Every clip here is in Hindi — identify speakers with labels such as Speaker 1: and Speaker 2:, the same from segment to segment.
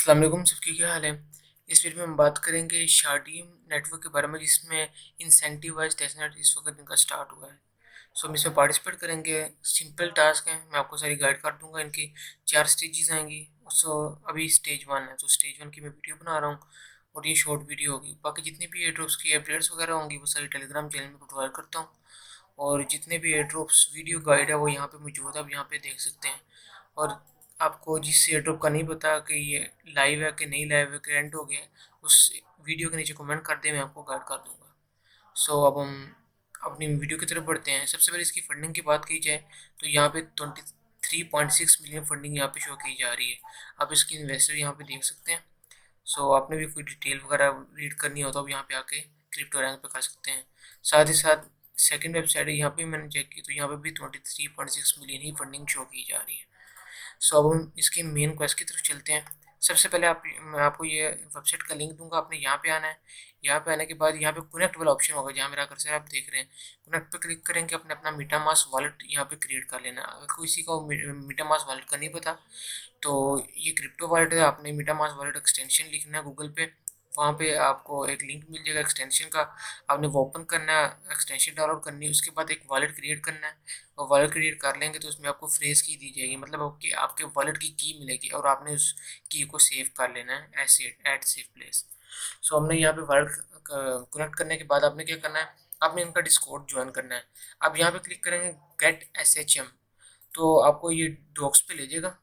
Speaker 1: अस्सलाम वालेकुम, सबकी क्या हाल है। इस वीडियो में हम बात करेंगे शार्डीम नेटवर्क के बारे में, जिसमें इंसेंटिव वाइज टेस्टनेट इस वक्त इनका स्टार्ट हुआ है। सो हम इसमें पार्टिसिपेट करेंगे। सिंपल टास्क है, मैं आपको सारी गाइड कर दूंगा। इनकी 4 स्टेजेस आएंगी। सो अभी स्टेज 1 है, तो स्टेज 1 की मैं वीडियो बना रहा हूँ और ये शॉर्ट वीडियो होगी। बाकी जितनी भी एयर ड्रॉप्स की अपडेट्स वगैरह होंगी वो सारी टेलीग्राम चैनल में प्रोवाइड करता हूँ। और जितने भी एयर ड्रॉप्स वीडियो गाइड है वो यहाँ पे मौजूद है, आप यहाँ पे देख सकते हैं। और आपको जिस एयर ड्रॉप का नहीं पता कि ये लाइव है कि नहीं लाइव है, कि एंड हो गया है, उस वीडियो के नीचे कमेंट कर दे, मैं आपको गाइड कर दूंगा। सो अब हम अपनी वीडियो की तरफ बढ़ते हैं। सबसे पहले इसकी फंडिंग की बात की जाए तो यहाँ पे 23.6 मिलियन फंडिंग यहाँ पे शो की जा रही है। आप इसकी इन्वेस्टर यहाँ पे देख सकते हैं। सो आपने भी कोई डिटेल वगैरह रीड करनी हो तो आप यहाँ पे आके क्रिप्टो रैंक पे कर सकते हैं। साथ ही साथ सेकंड वेबसाइट है, यहाँ पे मैंने चेक की तो यहाँ पे भी 23.6 मिलियन ही फंडिंग शो की जा रही है। सो अब हम इसके मेन क्वेस्ट की तरफ चलते हैं। सबसे पहले मैं आपको ये वेबसाइट का लिंक दूंगा, आपने यहाँ पे आना है। यहाँ पे आने के बाद यहाँ पे कनेक्ट वाला ऑप्शन होगा, जहाँ मेरा कर्सर आप देख रहे हैं। कनेक्ट पे क्लिक करेंगे, अपने अपना मीटामास्क वॉलेट यहाँ पे क्रिएट कर लेना। अगर किसी को मीटामास्क वॉलेट का नहीं पता तो ये क्रिप्टो वॉलेट है, आपने मीटामास्क वॉलेट एक्सटेंशन लिखना है गूगल पे। वहाँ पे आपको एक लिंक मिल जाएगा एक्सटेंशन का, आपने वो ओपन करना है, एक्सटेंशन डाउनलोड करनी है। उसके बाद एक वॉलेट क्रिएट करना है और वॉलेट क्रिएट कर लेंगे तो उसमें आपको फ्रेज की दी जाएगी, मतलब आपके आपके वॉलेट की मिलेगी और आपने उस की को सेव कर लेना है ऐसे एट सेफ प्लेस। सो हमने यहाँ पे वॉलेट कनेक्ट करने के बाद आपने क्या करना है, आपने इनका डिस्कॉर्ड ज्वाइन करना है। आप यहाँ पे क्लिक करेंगे गेट SHM, तो आपको ये डॉक्स पे ले जाएगा।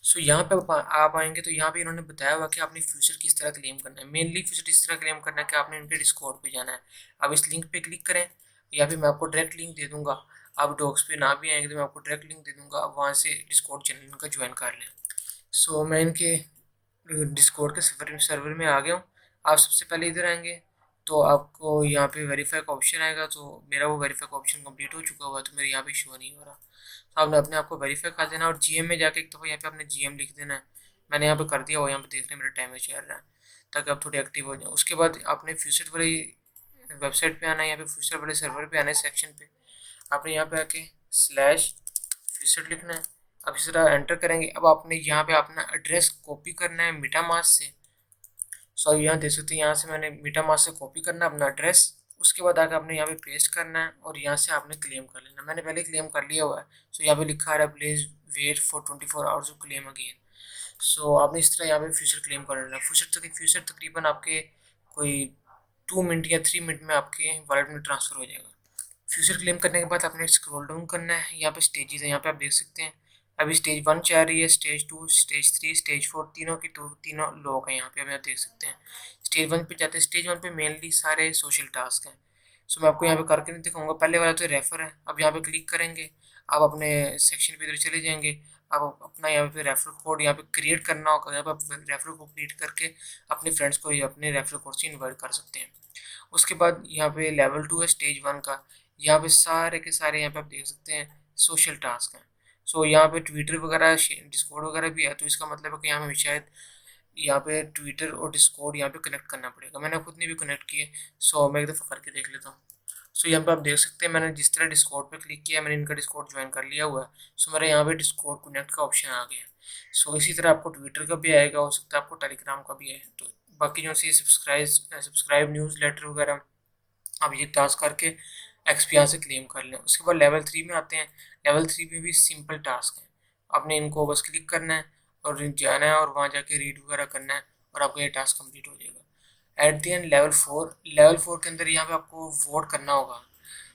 Speaker 1: सो यहाँ पे आप आएंगे तो यहाँ पे इन्होंने बताया हुआ कि आपने फ्यूचर किस तरह क्लेम करना है। मेनली फ्यूचर इस तरह क्लेम करना है कि आपने इनके डिस्कॉर्ड पे जाना है। अब इस लिंक पे क्लिक करें या फिर मैं आपको डायरेक्ट लिंक दे दूंगा। आप डॉक्स पे ना भी आएंगे तो मैं आपको डायरेक्ट लिंक दे दूंगा, आप वहाँ से डिस्कॉर्ड चैनल इनका ज्वाइन कर लें। सो मैं इनके डिस्कॉर्ड के सर्वर में आ गया हूँ। आप सबसे पहले इधर आएंगे तो आपको यहाँ पे वेरीफाई का ऑप्शन आएगा। तो मेरा वो वेरीफाई का ऑप्शन कंप्लीट हो चुका हुआ है तो मेरे यहाँ पे शो नहीं हो रहा। तो आपने अपने आप को वेरीफाई कर देना और GM में जाके एक दफ़ा यहाँ पे आपने GM लिख देना है। मैंने यहाँ पे कर दिया हुआ, यहाँ पे देख रहे हैं मेरा टाइमर चल रहा है, ताकि आप थोड़े एक्टिव हो जाए। उसके बाद आपने फ्यूचर वाली वेबसाइट पे आना है, यहाँ पे फ्यूचर वाले सर्वर पे आना है सेक्शन पे। आपने यहाँ पे आके स्लैश फ्यूचर लिखना है। अब इस तरह एंटर करेंगे। अब आपने यहाँ पे अपना एड्रेस कॉपी करना है मीटामास्क से। सो यहाँ देख सकते हैं, यहाँ से मैंने मीटामास्क से कॉपी करना है अपना एड्रेस। उसके बाद आके आपने यहाँ पे पेस्ट करना है और यहाँ से आपने क्लेम कर लेना। मैंने पहले क्लेम कर लिया हुआ है। सो यहाँ पे लिखा आ रहा है please wait for 24 hours to claim again. So आपने इस तरह यहाँ पे फ्यूचर क्लेम कर लेना। फ्यूचर तकरीबन आपके कोई 2 मिनट या 3 मिनट में आपके वॉलेट में ट्रांसफ़र हो जाएगा। फ्यूचर क्लेम करने के बाद आपने स्क्रॉल डाउन करना है। यहाँ पे स्टेजेस है, यहाँ पे आप देख सकते हैं। अभी स्टेज 1 चल रही है, स्टेज 2, स्टेज 3, स्टेज 4, तीनों की तीनों लोग हैं यहाँ पे, आप देख सकते हैं। स्टेज 1 पे जाते हैं। स्टेज 1 पे मेनली सारे सोशल टास्क हैं। सो मैं आपको यहाँ पे करके नहीं दिखाऊंगा। पहले वाला तो रेफर है। अब यहाँ पे क्लिक करेंगे, आप अपने सेक्शन पे इधर चले जाएंगे। आप अपना यहाँ पे रेफरल कोड यहाँ पे क्रिएट करना होगा। यहाँ पे आप रेफरल कोड क्रिएट करके अपने फ्रेंड्स को अपने रेफरल कोड से इन्वाइट कर सकते हैं। उसके बाद यहाँ पे लेवल 2 है स्टेज 1 का। यहाँ पे सारे के सारे यहाँ पे आप देख सकते हैं सोशल टास्क हैं। सो यहाँ पे ट्विटर वगैरह डिस्कॉर्ड वगैरह भी है, तो इसका मतलब है कि यहाँ पे शायद यहाँ पे ट्विटर और डिस्कॉर्ड यहाँ पे कनेक्ट करना पड़ेगा। मैंने खुद ने भी कनेक्ट किए। सो मैं एक दफ़ा करके देख लेता हूँ। सो यहाँ पे आप देख सकते हैं, मैंने जिस तरह डिस्कॉर्ड पे क्लिक किया, मैंने इनका डिस्कॉर्ड ज्वाइन कर लिया हुआ है। सो मेरा यहाँ पे डिस्कॉर्ड कनेक्ट का ऑप्शन आ गया। सो इसी तरह आपको ट्विटर का भी आएगा, हो सकता है आपको टेलीग्राम का भी आए। तो बाकी जो सी सब्सक्राइब न्यूज़ लेटर वगैरह आप ये टास्क करके XP यहाँ से क्लेम कर लें। उसके बाद लेवल 3 में आते हैं। लेवल 3 में भी सिंपल टास्क है, आपने इनको बस क्लिक करना है और जाना है और वहाँ जाके रीड वगैरह करना है और आपका ये टास्क कंप्लीट हो जाएगा। एट द एंड लेवल 4 के अंदर यहाँ पे आपको वोट करना होगा।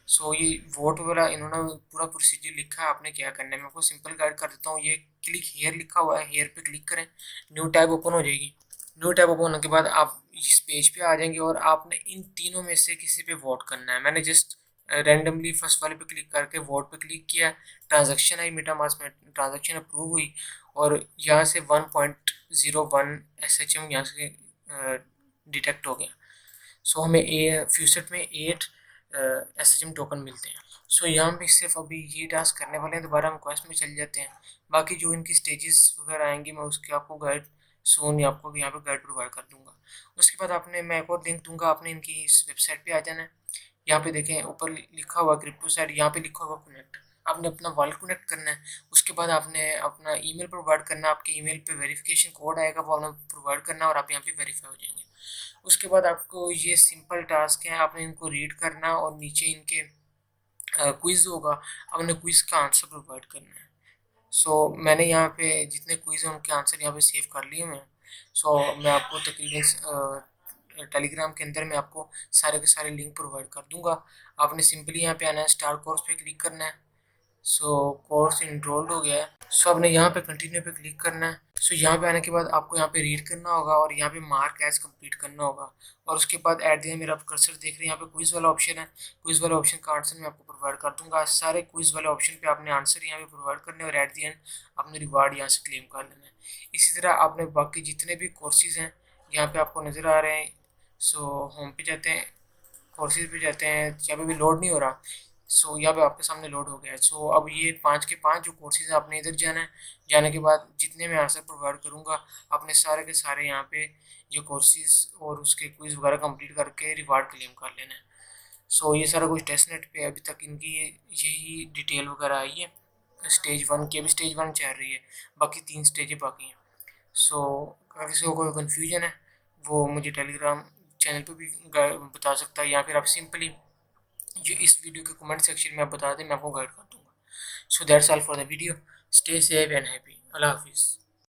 Speaker 1: सो ये वोट वगैरह इन्होंने पूरा प्रोसीजर लिखा है, आपने क्या करना है। मैं आपको सिंपल गाइड कर देता हूँ। ये क्लिक हेयर लिखा हुआ है, हेयर पे क्लिक करें, न्यू टैब ओपन हो जाएगी। न्यू टैब ओपन होने के बाद आप इस पेज पे आ जाएंगे और आपने इन तीनों में से किसी पे वोट करना है। मैंने जस्ट रैंडमली फर्स्ट वाले पे क्लिक करके वोट पे क्लिक किया। ट्रांजैक्शन आई मीटामास्क में, ट्रांजैक्शन अप्रूव हुई और यहाँ से 1.01 SHM यहाँ से डिटेक्ट हो गया। सो हमें फ्यूचर में 8 SHM टोकन मिलते हैं। सो यहाँ पे सिर्फ अभी ये टास्क करने वाले हैं, दोबारा हम क्वेस्ट में चल जाते हैं। बाकी जो इनकी स्टेजेस वगैरह आएंगी मैं उसकी आपको गाइड सोन या आपको यहाँ पे गाइड प्रोवाइड कर दूंगा। उसके बाद आपने मैं एक और लिंक दूंगा, आपने इनकी इस वेबसाइट पे आ जाना है। यहाँ पे देखें ऊपर लिखा हुआ क्रिप्टो साइट, यहाँ पे लिखा हुआ कनेक्ट। आपने अपना वॉलेट कनेक्ट करना है। उसके बाद आपने अपना ईमेल प्रोवाइड करना है, आपके ईमेल पे वेरिफिकेशन कोड आएगा, वो आपने प्रोवाइड करना है और आप यहाँ पे वेरीफाई हो जाएंगे। उसके बाद आपको ये सिंपल टास्क है, आपने इनको रीड करना और नीचे इनके क्विज होगा, आपने क्विज का आंसर प्रोवाइड करना है। मैंने यहाँ पे जितने क्विज हैं उनके आंसर यहाँ पे सेव कर लिए हुए हैं। मैं आपको तकरीबन टेलीग्राम के अंदर मैं आपको सारे के सारे लिंक प्रोवाइड कर दूंगा। आपने सिंपली यहाँ पे आना है, स्टार कोर्स पे क्लिक करना है। कोर्स इनरोल्ड हो गया है। आपने यहाँ पे कंटिन्यू पे क्लिक करना है। यहाँ पे आने के बाद आपको यहाँ पे रीड करना होगा और यहाँ पे मार्क एज कंप्लीट करना होगा। और उसके बाद एट द एंड मेरा आप कर्सर देख रहे हैं, यहाँ पे क्विज वाला ऑप्शन है। क्विज वाले ऑप्शन का आंसर मैं आपको प्रोवाइड कर दूंगा। सारे क्विज वाले ऑप्शन पे आपने आंसर यहाँ पे प्रोवाइड करने और एट द एंड आपने रिवार्ड यहाँ से क्लेम कर लेना है। इसी तरह आपने बाकी जितने भी कोर्सेज हैं यहाँ पे आपको नज़र आ रहे हैं। होम पे जाते हैं, कोर्सेज पे जाते हैं, यहाँ पे भी लोड नहीं हो रहा। यहाँ पे आपके सामने लोड हो गया है। अब ये 5 के 5 जो कोर्सेज हैं आपने इधर जाना है। जाने के बाद जितने मैं आंसर प्रोवाइड करूँगा आपने सारे के सारे यहाँ पे ये कोर्सेज और उसके क्विज वगैरह कंप्लीट करके रिवार्ड क्लेम कर लेना है। ये सारा कुछ टेस्ट नेट पे अभी तक इनकी यही डिटेल वगैरह आई है। स्टेज 1 की अभी स्टेज 1 चल रही है, बाकी 3 स्टेजें बाकी हैं। अगर किसी को कोई कन्फ्यूजन है वो मुझे टेलीग्राम चैनल पे भी बता सकता है, या फिर आप सिंपली जो इस वीडियो के कमेंट सेक्शन में आप बता दें, मैं आपको गाइड कर दूंगा। That's all for the video. Stay safe and happy. अल्लाह हाफिज़।